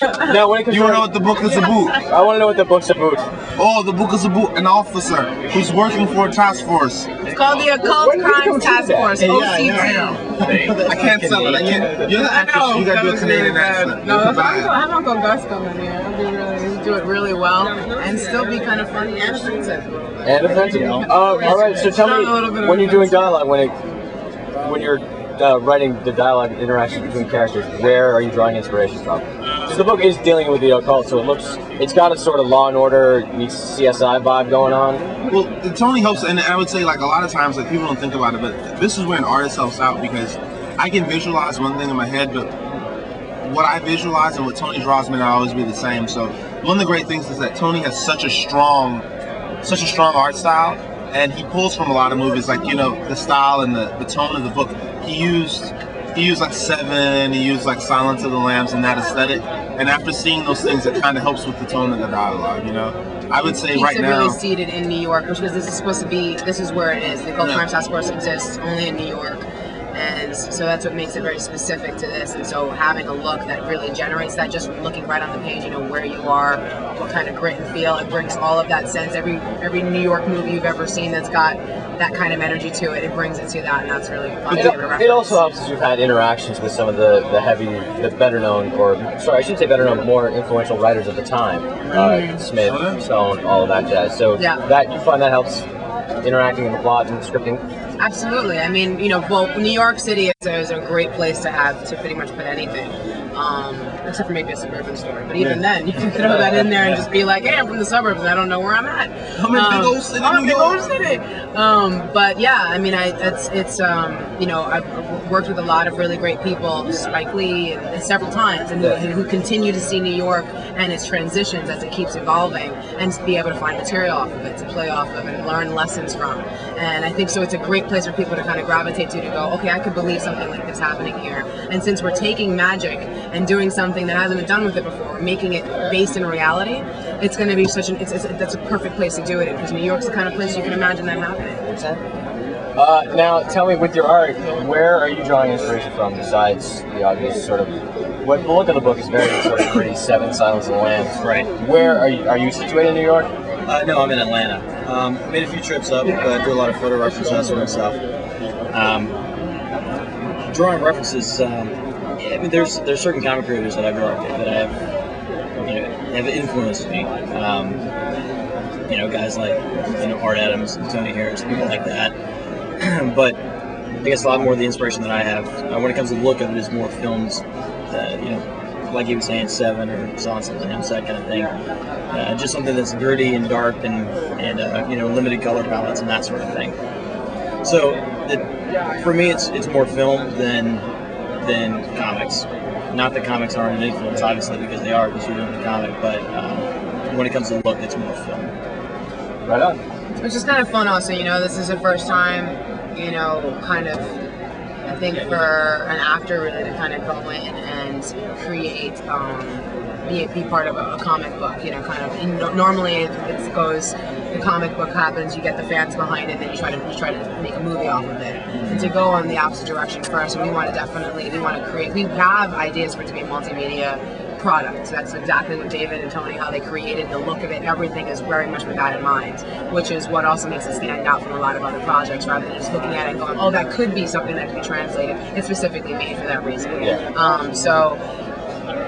Now, when it comes You want to know what the book is about? I want to know what the book's about. Oh, the book is about an officer who's working for a task force. It's called the Occult Crimes Task Force, OCT. I can't sell it. I can't. You're the actress. You gotta do a Canadian accent. No, I'm Uncle Gus coming here. I'll do it really well and still be kind of funny and offensive. And offensive. All right. So tell me, when you're doing dialogue, when you're writing the dialogue interactions between characters, where are you drawing inspiration from? So the book is dealing with the occult, so it's got a sort of Law and Order meets CSI vibe going on. Well, Tony helps, and I would say like a lot of times like people don't think about it, but this is where an artist helps out because I can visualize one thing in my head, but what I visualize and what Tony draws may not always be the same. So one of the great things is that Tony has such a strong art style, and he pulls from a lot of movies, like, you know, the style and the tone of the book. He used like Seven, he used like Silence of the Lambs and that aesthetic. And after seeing those things, it kind of helps with the tone of the dialogue, you know? I would say right now... really seated in New York, which is this is where it is. The Occult Crimes Task Force exists only in New York. And so that's what makes it very specific to this. And so having a look that really generates that, just looking right on the page, you know, where you are, what kind of grit and feel, it brings all of that sense. Every New York movie you've ever seen that's got that kind of energy to it, it brings it to that, and that's really fun. It also helps as you've had interactions with some of the better known, or sorry, I shouldn't say better known, but more influential writers of the time. Smith, Stone, all of that jazz. So that you find that helps interacting in the plot and scripting? Absolutely. I mean, you know, well, New York City is a great place to have to pretty much put anything, except for maybe a suburban story. But even then, you can throw that in there and just be like, hey, I'm from the suburbs, I don't know where I'm at. I'm in big old city, New York. But yeah, I mean, it's you know, I've worked with a lot of really great people, Spike Lee, and several times, and who continue to see New York and its transitions as it keeps evolving, and to be able to find material off of it, to play off of it, and learn lessons from. And I think so it's a great place for people to kind of gravitate to go, okay, I could believe something like this happening here. And since we're taking magic and doing something that hasn't been done with it before, making it based in reality, it's going to be that's a perfect place to do it in, because New York's the kind of place you can imagine that happening. Now, tell me, with your art, where are you drawing inspiration from besides the obvious sort of... What the look of the book is very sort of pretty Seven, Silence of the Lambs. Right. Where are you situated in New York? No, I'm in Atlanta. Made a few trips up, do a lot of photo references, that sort of stuff. Drawing references, I mean, there's certain comic creators that I've worked with that have influenced me. You know, guys like, you know, Art Adams and Tony Harris, people like that. But I guess a lot more of the inspiration that I have when it comes to the look of it is more films, you know, like he was saying, Seven or Silence of the Lambs, that kind of thing. Just something that's gritty and dark and you know, limited color palettes and that sort of thing. So for me, it's more film than comics. Not that comics aren't an influence, obviously, because they are, because you're doing a comic. But when it comes to the look, it's more film. Right on. Which is kind of fun also, you know, this is the first time, you know, kind of, I think for an actor really to kind of go in and create, be part of a comic book, you know, kind of, normally it goes, the comic book happens, you get the fans behind it, then you try to make a movie off of it. And to go in the opposite direction first, and we want to create, we have ideas for it to be a multimedia product. So that's exactly what David and Tony, how they created the look of it. Everything is very much with that in mind, which is what also makes it stand out from a lot of other projects, rather than just looking at it and going, oh, that could be something that could be translated. It's specifically made for that reason.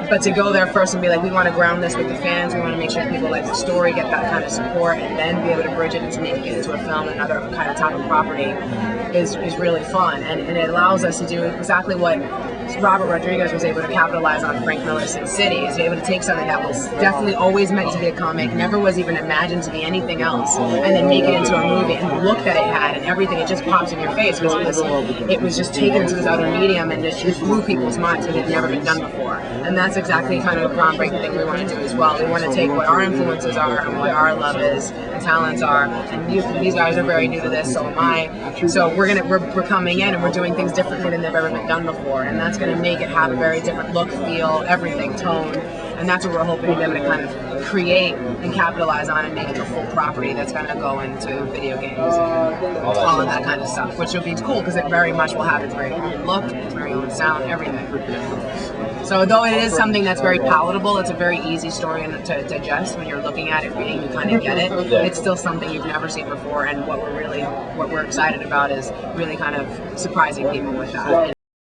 But to go there first and be like, we want to ground this with the fans, we want to make sure people like the story, get that kind of support, and then be able to bridge it into making it into a film, another kind of type of property, is really fun. And it allows us to do exactly what Robert Rodriguez was able to capitalize on Frank Miller's Sin City, is able to take something that was definitely always meant to be a comic, never was even imagined to be anything else, and then make it into a movie, and the look that it had and everything, it just pops in your face. It was just taken into this other medium, and it blew people's minds because it had never been done before. And that's exactly kind of a groundbreaking thing we want to do as well. We want to take what our influences are and what our love is and talents are, and these guys are very new to this, so am I. So we're coming in and we're doing things differently than they've ever been done before, and that's going to make it have a very different look, feel, everything, tone, and that's what we're hoping to be able to kind of create and capitalize on and make it a full property that's going to go into video games and all of that kind of stuff, which will be cool because it very much will have its very own look, its very own sound, everything. So though it is something that's very palatable, it's a very easy story to digest when you're looking at it, reading, you kind of get it. Yeah. It's still something you've never seen before, and what we're excited about is really kind of surprising people with that.